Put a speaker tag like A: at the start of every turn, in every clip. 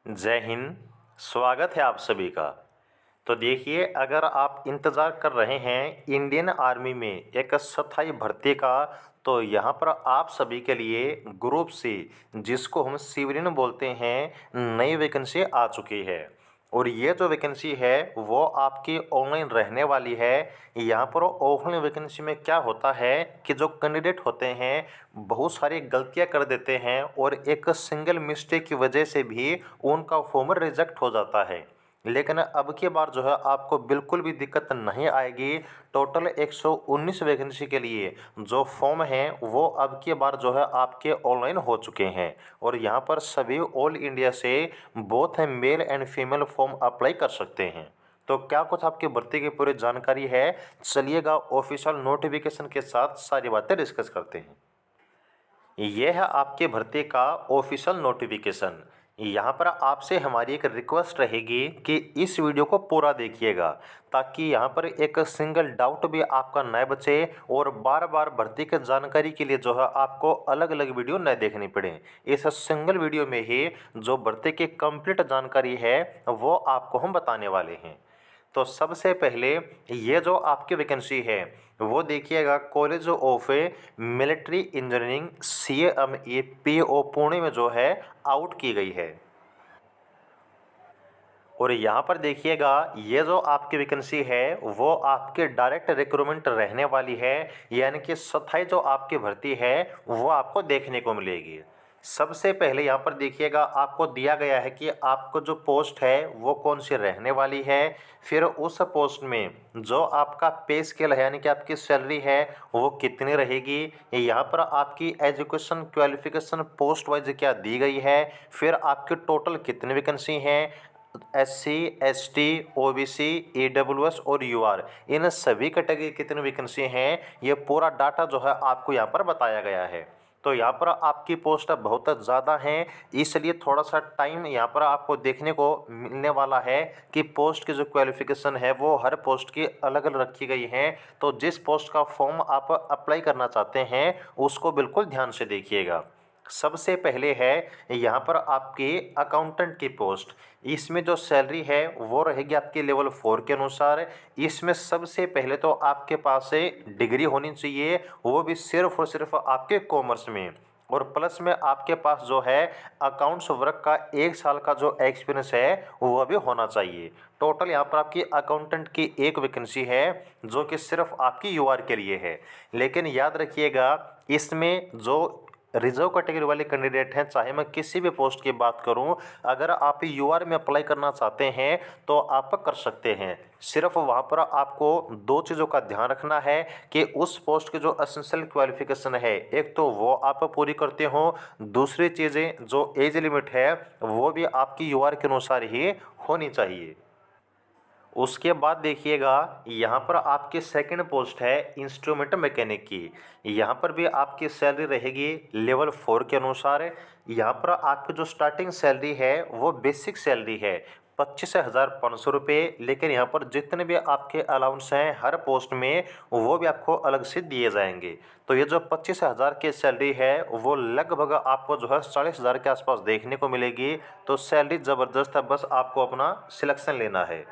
A: जय हिंद। स्वागत है आप सभी का। तो देखिए, अगर आप इंतज़ार कर रहे हैं इंडियन आर्मी में एक स्थायी भर्ती का, तो यहाँ पर आप सभी के लिए ग्रुप सी, जिसको हम सिविलियन बोलते हैं, नई वैकेंसी आ चुकी है। और ये जो वैकेंसी है वो आपकी ऑनलाइन रहने वाली है। यहाँ पर ऑफलाइन वैकेंसी में क्या होता है कि जो कैंडिडेट होते हैं बहुत सारी गलतियाँ कर देते हैं और एक सिंगल मिस्टेक की वजह से भी उनका फॉर्म रिजेक्ट हो जाता है। लेकिन अब की बार जो है आपको बिल्कुल भी दिक्कत नहीं आएगी। टोटल 119 वैकेंसी के लिए जो फॉर्म हैं वो अब की बार जो है आपके ऑनलाइन हो चुके हैं। और यहाँ पर सभी ऑल इंडिया से both male and female form apply कर सकते हैं। तो क्या कुछ आपकी भर्ती की पूरी जानकारी है, चलिएगा ऑफिशियल नोटिफिकेशन के साथ सारी बातें डिस्कस करते हैं। ये है आपके भर्ती का ऑफिशियल नोटिफिकेशन। यहाँ पर आपसे हमारी एक रिक्वेस्ट रहेगी कि इस वीडियो को पूरा देखिएगा, ताकि यहाँ पर एक सिंगल डाउट भी आपका न बचे और बार बार भर्ती की जानकारी के लिए जो है आपको अलग अलग वीडियो न देखनी पड़े। इस सिंगल वीडियो में ही जो भर्ती की कंप्लीट जानकारी है वो आपको हम बताने वाले हैं। तो सबसे पहले ये जो आपकी वैकेंसी है वो देखिएगा, college of military engineering CME PO Pune में जो है आउट की गई है। और यहाँ पर देखिएगा, ये जो आपकी वैकेंसी है वो आपके डायरेक्ट रिक्रूटमेंट रहने वाली है, यानी कि स्थायी जो आपकी भर्ती है वो आपको देखने को मिलेगी। सबसे पहले यहाँ पर देखिएगा, आपको दिया गया है कि आपको जो पोस्ट है वो कौन सी रहने वाली है। फिर उस पोस्ट में जो आपका पे स्केल है, यानी कि आपकी सैलरी है वो कितनी रहेगी। यहाँ पर आपकी एजुकेशन क्वालिफिकेशन पोस्ट वाइज क्या दी गई है। फिर आपकी टोटल कितनी वैकेंसी हैं, SC ST OBC EWS और UR, इन सभी कैटेगरी कितनी वैकेंसी हैं, ये पूरा डाटा जो है आपको यहाँ पर बताया गया है। तो यहाँ पर आपकी पोस्ट बहुत ज़्यादा हैं, इसलिए थोड़ा सा टाइम यहाँ पर आपको देखने को मिलने वाला है कि पोस्ट की जो क्वालिफिकेशन है वो हर पोस्ट की अलग अलग रखी गई हैं। तो जिस पोस्ट का फॉर्म आप अप्लाई करना चाहते हैं उसको बिल्कुल ध्यान से देखिएगा। सबसे पहले है यहाँ पर आपकी अकाउंटेंट की पोस्ट। इसमें जो सैलरी है वो रहेगी आपकी लेवल 4 के अनुसार। इसमें सबसे पहले तो आपके पास से डिग्री होनी चाहिए, वो भी सिर्फ और सिर्फ आपके कॉमर्स में। और प्लस में आपके पास जो है अकाउंट्स वर्क का 1 साल का जो एक्सपीरियंस है वह भी होना चाहिए। टोटल यहाँ पर आपकी अकाउंटेंट की एक वैकेंसी है जो कि सिर्फ आपकी UR के लिए है। लेकिन याद रखिएगा, इसमें जो रिजर्व कैटेगरी वाले कैंडिडेट हैं, चाहे मैं किसी भी पोस्ट की बात करूं, अगर आप UR में अप्लाई करना चाहते हैं तो आप कर सकते हैं। सिर्फ वहां पर आपको दो चीज़ों का ध्यान रखना है कि उस पोस्ट की जो एसेंशियल क्वालिफिकेशन है, एक तो वो आप पूरी करते हो, दूसरी चीज़ें जो एज लिमिट है वो भी आपकी UR के अनुसार ही होनी चाहिए। उसके बाद देखिएगा, यहाँ पर आपकी सेकंड पोस्ट है इंस्ट्रूमेंट मैकेनिक की। यहाँ पर भी आपकी सैलरी रहेगी लेवल 4 के अनुसार। यहाँ पर आपकी जो स्टार्टिंग सैलरी है वो बेसिक सैलरी है 25,500 रुपये। लेकिन यहाँ पर जितने भी आपके अलाउंस हैं हर पोस्ट में वो भी आपको अलग से दिए जाएंगे। तो ये जो 25,000 की सैलरी है वो लगभग आपको जो है 40,000 के आसपास देखने को मिलेगी। तो सैलरी ज़बरदस्त है, बस आपको अपना सिलेक्शन लेना है।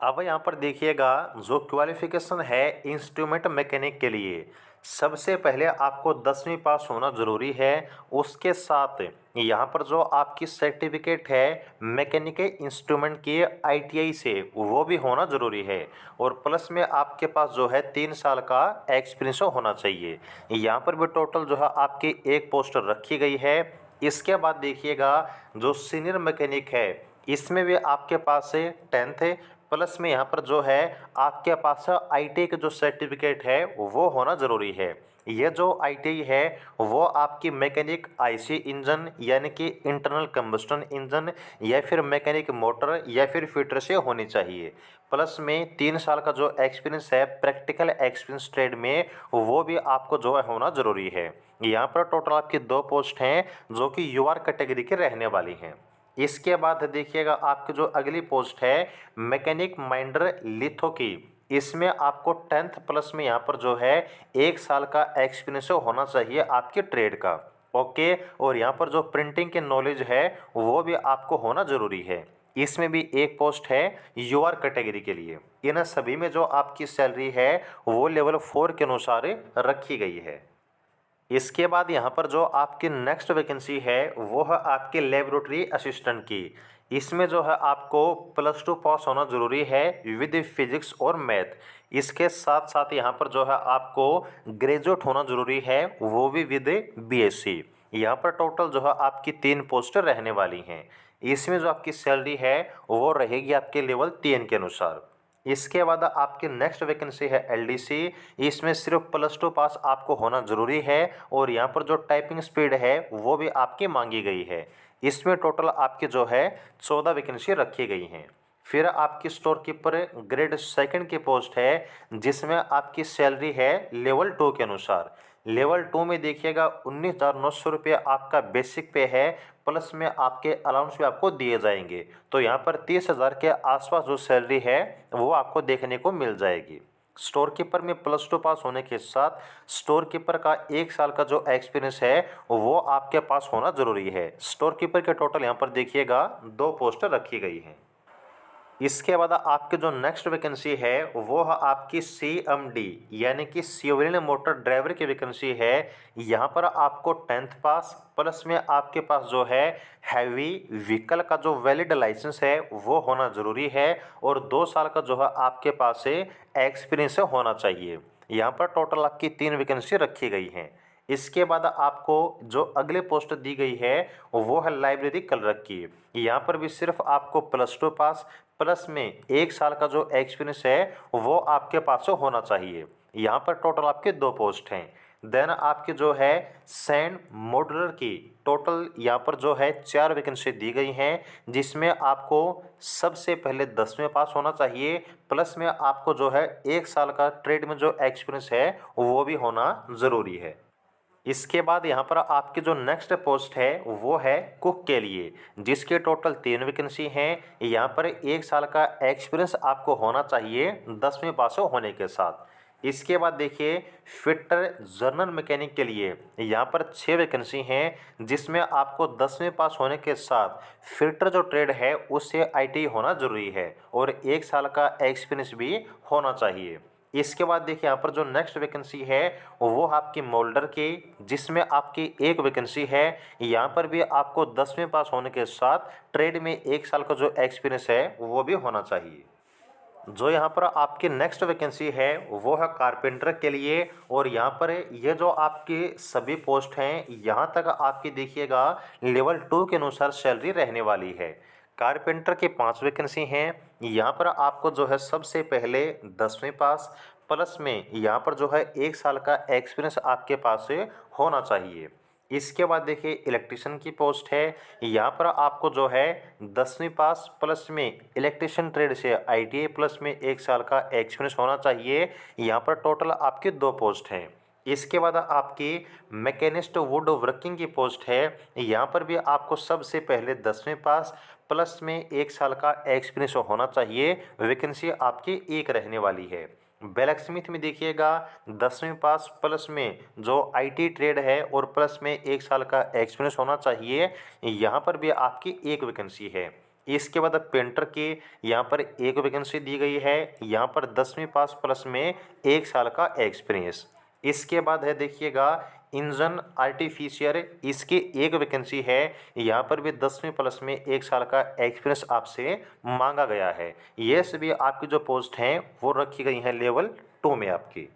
A: अब यहाँ पर देखिएगा, जो क्वालिफिकेशन है इंस्ट्रूमेंट मैकेनिक के लिए, सबसे पहले आपको 10वीं पास होना ज़रूरी है। उसके साथ यहाँ पर जो आपकी सर्टिफिकेट है मैकेनिकल इंस्ट्रूमेंट की ITI से, वो भी होना ज़रूरी है। और प्लस में आपके पास जो है 3 साल का एक्सपीरियंस होना चाहिए। यहाँ पर भी टोटल जो है आपकी एक पोस्ट रखी गई है। इसके बाद देखिएगा, जो सीनियर मैकेनिक है इसमें भी आपके पास से 10th है, प्लस में यहाँ पर जो है आपके पास ITI का जो सर्टिफिकेट है वो होना ज़रूरी है। ये जो ITI है वो आपकी मैकेनिक IC इंजन, यानी कि इंटरनल कंबस्टन इंजन, या फिर मैकेनिक मोटर या फिर फिटर से होनी चाहिए। प्लस में 3 साल का जो एक्सपीरियंस है प्रैक्टिकल एक्सपीरियंस ट्रेड में, वो भी आपको जो है होना ज़रूरी है। यहाँ पर टोटल आपकी 2 पोस्ट हैं जो कि UR कैटेगरी के रहने वाली हैं। इसके बाद देखिएगा, आपकी जो अगली पोस्ट है मैकेनिक माइंडर लिथो की। इसमें आपको 10th प्लस में यहाँ पर जो है 1 साल का एक्सपीरियंस होना चाहिए आपके ट्रेड का। ओके। और यहाँ पर जो प्रिंटिंग के नॉलेज है वो भी आपको होना ज़रूरी है। इसमें भी एक पोस्ट है यूआर कैटेगरी के लिए। इन सभी में जो आपकी सैलरी है वो लेवल 4 के अनुसार रखी गई है। इसके बाद यहाँ पर जो आपकी नेक्स्ट वैकेंसी है वो है आपके लेबोरेटरी असिस्टेंट की। इसमें जो है आपको +2 पास होना ज़रूरी है विद फिजिक्स और मैथ। इसके साथ साथ यहाँ पर जो है आपको ग्रेजुएट होना ज़रूरी है, वो भी विद बीएससी। यहाँ पर टोटल जो है आपकी 3 पोस्ट रहने वाली हैं। इसमें जो आपकी सैलरी है वो रहेगी आपके लेवल 3 के अनुसार। इसके बाद आपकी नेक्स्ट वैकेंसी है एलडीसी। इसमें सिर्फ +2 पास आपको होना ज़रूरी है और यहाँ पर जो टाइपिंग स्पीड है वो भी आपकी मांगी गई है। इसमें टोटल आपके जो है 14 वैकेंसी रखी गई हैं। फिर आपकी स्टोर कीपर ग्रेड 2 की पोस्ट है जिसमें आपकी सैलरी है लेवल 2 के अनुसार। लेवल 2 में देखिएगा 19,900 रुपये आपका बेसिक पे है, प्लस में आपके अलाउंस भी आपको दिए जाएंगे। तो यहाँ पर 30,000 के आसपास जो सैलरी है वो आपको देखने को मिल जाएगी। स्टोर कीपर में +2 पास होने के साथ स्टोर कीपर का 1 साल का जो एक्सपीरियंस है वो आपके पास होना ज़रूरी है। स्टोर कीपर के टोटल यहाँ पर देखिएगा 2 पोस्ट रखी गई हैं। इसके बाद आपके जो नेक्स्ट वैकेंसी है वो है आपकी CMD यानी कि सिविल मोटर ड्राइवर की वैकेंसी है। यहाँ पर आपको 10th पास प्लस में आपके पास जो है हैवी व्हीकल का जो वैलिड लाइसेंस है वो होना ज़रूरी है और 2 साल का जो है आपके पास से एक्सपीरियंस होना चाहिए। यहाँ पर टोटल आपकी 3 वैकेंसी रखी गई हैं। इसके बाद आपको जो अगले पोस्ट दी गई है वो है लाइब्रेरी क्लर्क की। यहाँ पर भी सिर्फ आपको +2 पास प्लस में 1 साल का जो एक्सपीरियंस है वो आपके पास से होना चाहिए। यहाँ पर टोटल आपके 2 पोस्ट हैं। देन आपके जो है सैंड मॉडलर की टोटल यहाँ पर जो है 4 वैकेंसी दी गई हैं जिसमें आपको सबसे पहले 10वें पास होना चाहिए, प्लस में आपको जो है 1 साल का ट्रेड में जो एक्सपीरियंस है वो भी होना ज़रूरी है। इसके बाद यहाँ पर आपकी जो नेक्स्ट पोस्ट है वो है कुक के लिए, जिसके टोटल 3 वैकेंसी हैं। यहाँ पर 1 साल का एक्सपीरियंस आपको होना चाहिए 10वें पास होने के साथ। इसके बाद देखिए फिटर जर्नल मैकेनिक के लिए यहाँ पर 6 वैकेंसी हैं जिसमें आपको 10वें पास होने के साथ फिटर जो ट्रेड है उससे आईटी होना ज़रूरी है और 1 साल का एक्सपीरियंस भी होना चाहिए। इसके बाद देखिए यहाँ पर जो नेक्स्ट वैकेंसी है वो आपकी मोल्डर की, जिसमें आपकी 1 वैकेंसी है। यहाँ पर भी आपको 10वें पास होने के साथ ट्रेड में 1 साल का जो एक्सपीरियंस है वो भी होना चाहिए। जो यहाँ पर आपकी नेक्स्ट वैकेंसी है वो है कारपेंटर के लिए और यहाँ पर ये जो आपके सभी पोस्ट हैं यहाँ तक आपकी देखिएगा लेवल 2 के अनुसार सैलरी रहने वाली है। कारपेंटर के 5 वैकेंसी हैं। यहाँ पर आपको जो है सबसे पहले 10वें पास प्लस में यहाँ पर जो है 1 साल का एक्सपीरियंस आपके पास से होना चाहिए। इसके बाद देखिए इलेक्ट्रिशियन की पोस्ट है। यहाँ पर आपको जो है 10वीं पास प्लस में इलेक्ट्रिशियन ट्रेड से आईटीआई प्लस में 1 साल का एक्सपीरियंस होना चाहिए। यहाँ पर टोटल आपके 2 पोस्ट हैं। इसके बाद आपकी मैकेनिस्ट वुड वर्किंग की पोस्ट है। यहाँ पर भी आपको सबसे पहले 10वें पास प्लस में 1 साल का एक्सपीरियंस होना चाहिए। वैकेंसी आपकी 1 रहने वाली है। ब्लैक स्मिथ में देखिएगा 10वें पास प्लस में जो आईटी ट्रेड है और प्लस में 1 साल का एक्सपीरियंस होना चाहिए। यहाँ पर भी आपकी 1 वैकेंसी है। इसके बाद पेंटर की यहाँ पर 1 वैकेंसी दी गई है। यहाँ पर 10वीं पास प्लस में 1 साल का एक्सपीरियंस। इसके बाद है देखिएगा इंजन आर्टिफिशियर, इसकी 1 वैकेंसी है। यहाँ पर भी 10वीं प्लस में 1 साल का एक्सपीरियंस आपसे मांगा गया है। ये सभी आपकी जो पोस्ट हैं वो रखी गई हैं लेवल 2 में आपकी।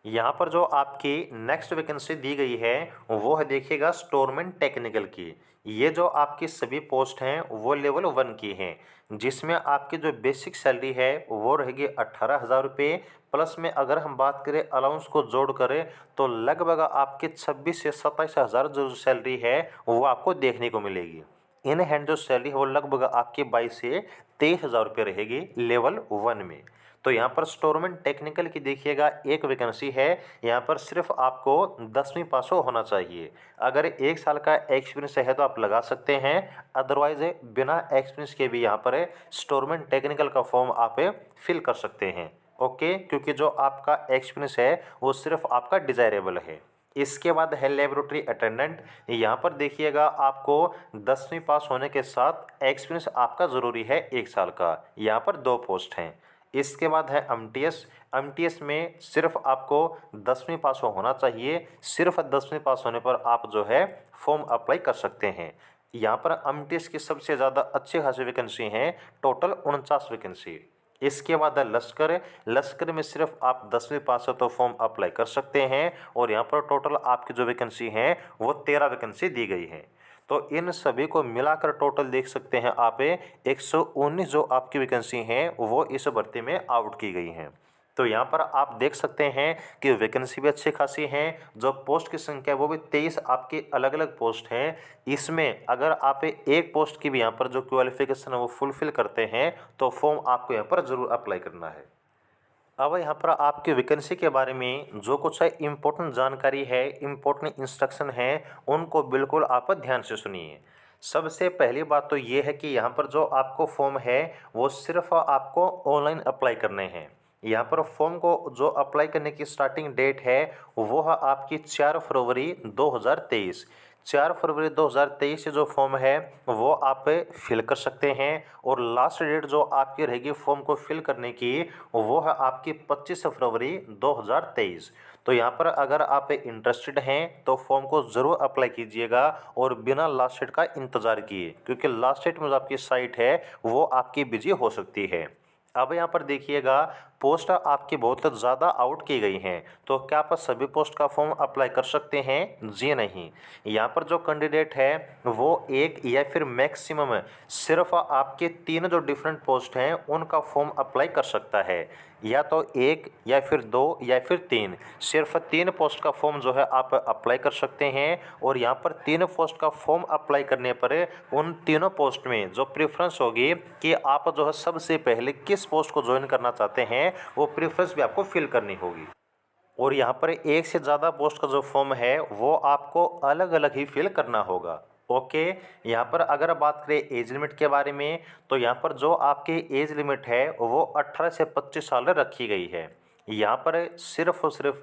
A: यहाँ पर जो आपकी नेक्स्ट वैकेंसी दी गई है वो है देखिएगा स्टोरमैन टेक्निकल की। ये जो आपकी सभी पोस्ट हैं वो लेवल 1 की हैं, जिसमें आपकी जो बेसिक सैलरी है वो रहेगी 18,000 रुपये, प्लस में अगर हम बात करें अलाउंस को जोड़ करें तो लगभग आपके 26 से 27,000 जो सैलरी है वो आपको देखने को मिलेगी। इन हैंड जो सैलरी है वो लगभग आपके 22 से 23,000 रुपये रहेगी लेवल 1 में। तो यहाँ पर स्टोरमैन टेक्निकल की देखिएगा 1 वैकेंसी है। यहाँ पर सिर्फ आपको 10वीं पास होना चाहिए। अगर 1 साल का एक्सपीरियंस है तो आप लगा सकते हैं, अदरवाइज बिना एक्सपीरियंस के भी यहाँ पर स्टोरमैन टेक्निकल का फॉर्म आप फिल कर सकते हैं। ओके, क्योंकि जो आपका एक्सपीरियंस है वो सिर्फ आपका डिज़ायरेबल है। इसके बाद है लेबोरेटरी अटेंडेंट। यहाँ पर देखिएगा आपको 10वीं पास होने के साथ एक्सपीरियंस आपका ज़रूरी है 1 साल का। यहाँ पर 2 पोस्ट हैं। इसके बाद है एमटीएस। एमटीएस में सिर्फ आपको 10वीं पास होना चाहिए। सिर्फ 10वीं पास होने पर आप जो है फॉर्म अप्लाई कर सकते हैं। यहाँ पर एमटीएस की सबसे ज़्यादा अच्छी खासी वैकेंसी हैं, टोटल 49 वैकेंसी। इसके बाद है लश्कर। लश्कर में सिर्फ आप 10वीं पास हो तो फॉर्म अप्लाई कर सकते हैं और यहाँ पर टोटल आपकी जो वैकेंसी हैं वो 13 वैकेंसी दी गई हैं। तो इन सभी को मिलाकर टोटल देख सकते हैं आप 119 जो आपकी वैकेंसी हैं वो इस भर्ती में आउट की गई हैं। तो यहाँ पर आप देख सकते हैं कि वैकेंसी भी अच्छी खासी हैं, जो पोस्ट की संख्या है वो भी 23 आपके अलग अलग पोस्ट हैं। इसमें अगर आप एक पोस्ट की भी यहाँ पर जो क्वालिफिकेशन है वो फुलफिल करते हैं तो फॉर्म आपको यहाँ पर ज़रूर अप्लाई करना है। अब यहाँ पर आपकी वैकेंसी के बारे में जो कुछ है इम्पोर्टेंट जानकारी है, इम्पोर्टेंट इंस्ट्रक्शन है, उनको बिल्कुल आप ध्यान से सुनिए। सबसे पहली बात तो ये है कि यहाँ पर जो आपको फॉर्म है वो सिर्फ आपको ऑनलाइन अप्लाई करने हैं। यहाँ पर फॉर्म को जो अप्लाई करने की स्टार्टिंग डेट है वो है आपकी 4 फरवरी 2023। 4 फरवरी 2023 से जो फॉर्म है वो आप फिल कर सकते हैं और लास्ट डेट जो आपकी रहेगी फॉर्म को फिल करने की वो है आपकी 25 फरवरी 2023। तो यहाँ पर अगर आप इंटरेस्टेड हैं तो फॉर्म को ज़रूर अप्लाई कीजिएगा और बिना लास्ट डेट का इंतज़ार किए, क्योंकि लास्ट डेट में जो आपकी साइट है वो आपकी बिजी हो सकती है। अब यहाँ पर देखिएगा पोस्ट आपकी बहुत ज़्यादा आउट की गई हैं, तो क्या आप सभी पोस्ट का फॉर्म अप्लाई कर सकते हैं? जी नहीं। यहाँ पर जो कैंडिडेट है वो एक या फिर मैक्सिमम सिर्फ आपके 3 जो डिफरेंट पोस्ट हैं उनका फॉर्म अप्लाई कर सकता है, या तो 1 या फिर 2 या फिर 3। सिर्फ 3 पोस्ट का फॉर्म जो है आप अप्लाई कर सकते हैं और यहाँ पर 3 पोस्ट का फॉर्म अप्लाई करने पर उन तीनों पोस्ट में जो प्रेफरेंस होगी कि आप जो है सबसे पहले किस पोस्ट को ज्वाइन करना चाहते हैं वो प्रेफरेंस भी आपको फिल करनी होगी। और यहाँ पर एक से ज़्यादा पोस्ट का जो फॉर्म है वो आपको अलग अलग ही फिल करना होगा। ओके। यहाँ पर अगर बात करें एज लिमिट के बारे में तो यहाँ पर जो आपकी एज लिमिट है वो 18 से 25 साल रखी गई है। यहाँ पर सिर्फ और सिर्फ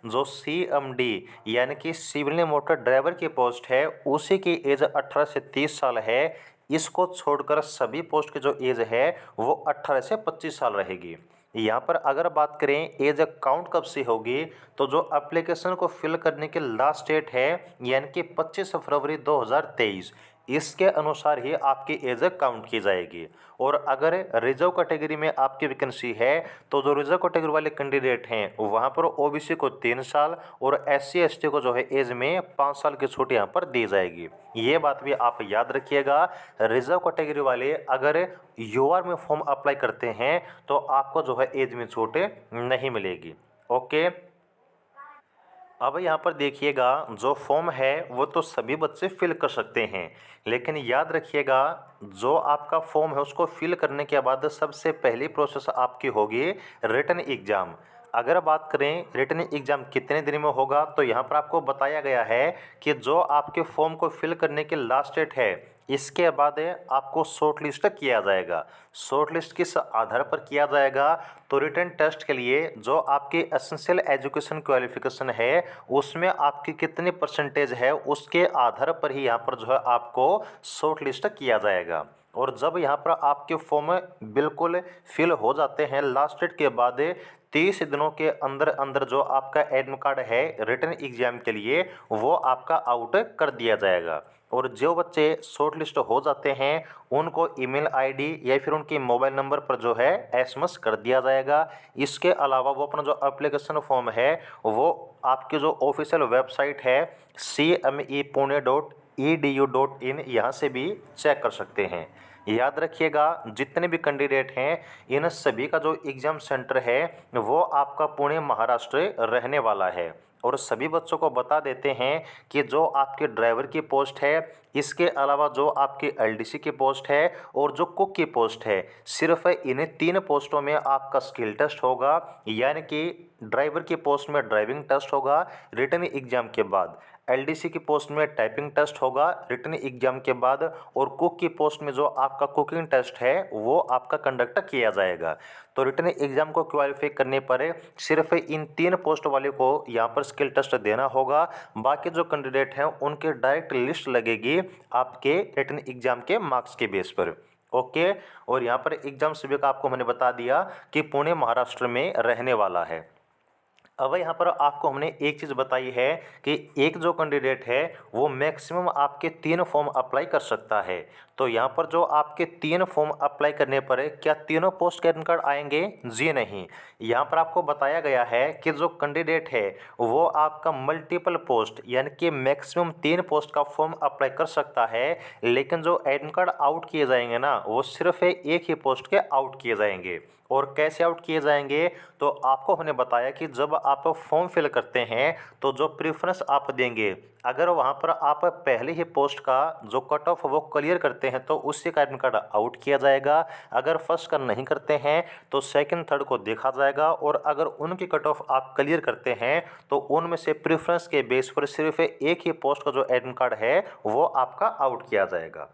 A: जो CMD यानी कि सिविल मोटर ड्राइवर की पोस्ट है उसी की एज 18 से 30 साल है। इसको छोड़कर सभी पोस्ट की जो एज है वो 18 से 25 साल रहेगी। यहाँ पर अगर बात करें एज काउंट कब से होगी तो जो एप्लीकेशन को फिल करने की लास्ट डेट है यानी कि 25 फरवरी 2023, इसके अनुसार ही आपकी एज काउंट की जाएगी। और अगर रिजर्व कैटेगरी में आपकी वैकेंसी है तो जो रिजर्व कैटेगरी वाले कैंडिडेट हैं वहाँ पर OBC को 3 साल और SC ST को जो है एज में 5 साल की छूट यहाँ पर दी जाएगी। ये बात भी आप याद रखिएगा। रिजर्व कैटेगरी वाले अगर UR में फॉर्म अप्लाई करते हैं तो आपको जो है एज में छूट नहीं मिलेगी। ओके। अब यहाँ पर देखिएगा जो फॉर्म है वो तो सभी बच्चे फिल कर सकते हैं, लेकिन याद रखिएगा जो आपका फॉर्म है उसको फिल करने के बाद सबसे पहली प्रोसेस आपकी होगी रिटन एग्ज़ाम। अगर बात करें रिटन एग्ज़ाम कितने दिन में होगा तो यहाँ पर आपको बताया गया है कि जो आपके फॉर्म को फिल करने की लास्ट डेट है इसके बाद आपको शॉर्ट लिस्ट किया जाएगा। शॉर्ट लिस्ट किस आधार पर किया जाएगा तो रिटन टेस्ट के लिए जो आपकी एसेंशियल एजुकेशन क्वालिफिकेशन है उसमें आपकी कितनी परसेंटेज है उसके आधार पर ही यहाँ पर जो है आपको शॉर्ट लिस्ट किया जाएगा। और जब यहाँ पर आपके फॉर्म बिल्कुल फिल हो जाते हैं लास्ट डेट के बाद 30 दिनों के अंदर अंदर जो आपका एडमिट कार्ड है रिटन एग्जाम के लिए वो आपका आउट कर दिया जाएगा। और जो बच्चे शॉर्ट लिस्ट हो जाते हैं उनको ईमेल आईडी या फिर उनके मोबाइल नंबर पर जो है SMS कर दिया जाएगा। इसके अलावा वो अपना जो एप्लीकेशन फॉर्म है वो आपकी जो ऑफिशियल वेबसाइट है cmepune.edu.in यहाँ से भी चेक कर सकते हैं। याद रखिएगा जितने भी कैंडिडेट हैं इन सभी का जो एग्ज़ाम सेंटर है वो आपका पुणे महाराष्ट्र रहने वाला है। और सभी बच्चों को बता देते हैं कि जो आपके ड्राइवर की पोस्ट है इसके अलावा जो आपकी LDC की पोस्ट है और जो कुक की पोस्ट है सिर्फ इन्हीं 3 पोस्टों में आपका स्किल टेस्ट होगा, यानी कि ड्राइवर की पोस्ट में ड्राइविंग टेस्ट होगा रिटन एग्जाम के बाद। एलडीसी की पोस्ट में टाइपिंग टेस्ट होगा रिटन एग्जाम के बाद, और कुक की पोस्ट में जो आपका कुकिंग टेस्ट है वो आपका कंडक्ट किया जाएगा। तो रिटन एग्जाम को क्वालिफाई करने पर सिर्फ इन 3 पोस्ट वाले को यहाँ पर स्किल टेस्ट देना होगा। बाकी जो कैंडिडेट हैं उनके डायरेक्ट लिस्ट लगेगी आपके रिटन एग्जाम के मार्क्स के बेस पर। ओके। और यहाँ पर एग्जाम सभी का आपको मैंने बता दिया कि पुणे महाराष्ट्र में रहने वाला है। अब यहाँ पर आपको हमने एक चीज़ बताई है कि एक जो कैंडिडेट है वो मैक्सिमम आपके 3 फॉर्म अप्लाई कर सकता है। तो यहाँ पर जो आपके 3 फॉर्म अप्लाई करने पर क्या तीनों पोस्ट के एडमिट कार्ड आएंगे? जी नहीं। यहाँ पर आपको बताया गया है कि जो कैंडिडेट है वो आपका मल्टीपल पोस्ट यानी कि मैक्सिमम 3 पोस्ट का फॉर्म अप्लाई कर सकता है, लेकिन जो एडमिट कार्ड आउट किए जाएंगे ना वो सिर्फ एक ही पोस्ट के आउट किए जाएंगे। और कैसे आउट किए जाएंगे? तो आपको हमने बताया कि जब आप फॉर्म फिल करते हैं तो जो प्रेफरेंस आप देंगे, अगर वहाँ पर आप पहले ही पोस्ट का जो कट ऑफ वो क्लियर करते हैं तो उससे का एडमिट कार्ड आउट किया जाएगा। अगर फर्स्ट का नहीं करते हैं तो सेकंड थर्ड को देखा जाएगा, और अगर उनकी कट ऑफ आप क्लियर करते हैं तो उनमें से प्रेफरेंस के बेस पर सिर्फ एक ही पोस्ट का जो एडमिट कार्ड है वो आपका आउट किया जाएगा।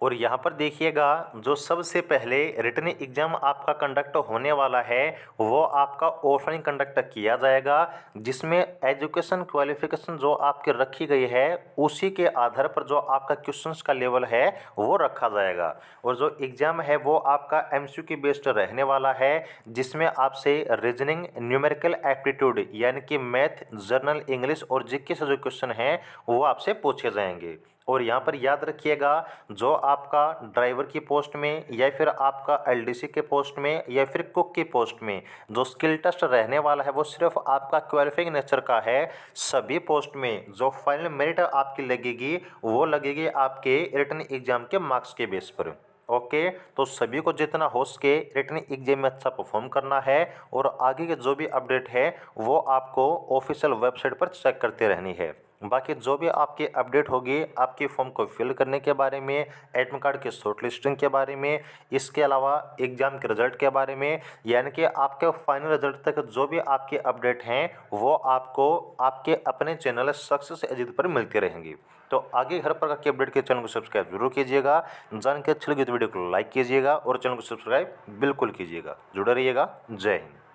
A: और यहाँ पर देखिएगा जो सबसे पहले रिटन एग्जाम आपका कंडक्ट होने वाला है वो आपका ऑफलाइन कंडक्ट किया जाएगा, जिसमें एजुकेशन क्वालिफिकेशन जो आपकी रखी गई है उसी के आधार पर जो आपका क्वेश्चंस का लेवल है वो रखा जाएगा। और जो एग्ज़ाम है वो आपका एमसीक्यू बेस्ड रहने वाला है, जिसमें आपसे रीजनिंग, न्यूमेरिकल एप्टीट्यूड यानी कि मैथ, जनरल, इंग्लिश और जीके से जो क्वेश्चन हैं वो आपसे पूछे जाएंगे। और यहाँ पर याद रखिएगा जो आपका ड्राइवर की पोस्ट में या फिर आपका एलडीसी के पोस्ट में या फिर कुक की पोस्ट में जो स्किल टेस्ट रहने वाला है वो सिर्फ आपका क्वालिफाइंग नेचर का है। सभी पोस्ट में जो फाइनल मेरिट आपकी लगेगी वो लगेगी आपके रिटन एग्जाम के मार्क्स के बेस पर। ओके। तो सभी को जितना हो सके रिटन एग्जाम में अच्छा परफॉर्म करना है, और आगे के जो भी अपडेट है वो आपको ऑफिशियल वेबसाइट पर चेक करते रहनी है। बाकी जो भी आपकी अपडेट होगी आपके फॉर्म को फिल करने के बारे में, एडमिट कार्ड की शॉर्ट लिस्टिंग के बारे में, इसके अलावा एग्ज़ाम के रिजल्ट के बारे में, यानी कि आपके फाइनल रिजल्ट तक जो भी आपके अपडेट हैं वो आपको आपके अपने चैनल सक्सेस एजिट पर मिलती रहेंगी। तो आगे हर प्रकार के अपडेट के चैनल को सब्सक्राइब जरूर कीजिएगा। जान के अच्छी लगी तो वीडियो को लाइक कीजिएगा और चैनल को सब्सक्राइब बिल्कुल कीजिएगा। जुड़े रहिएगा। जय हिंद।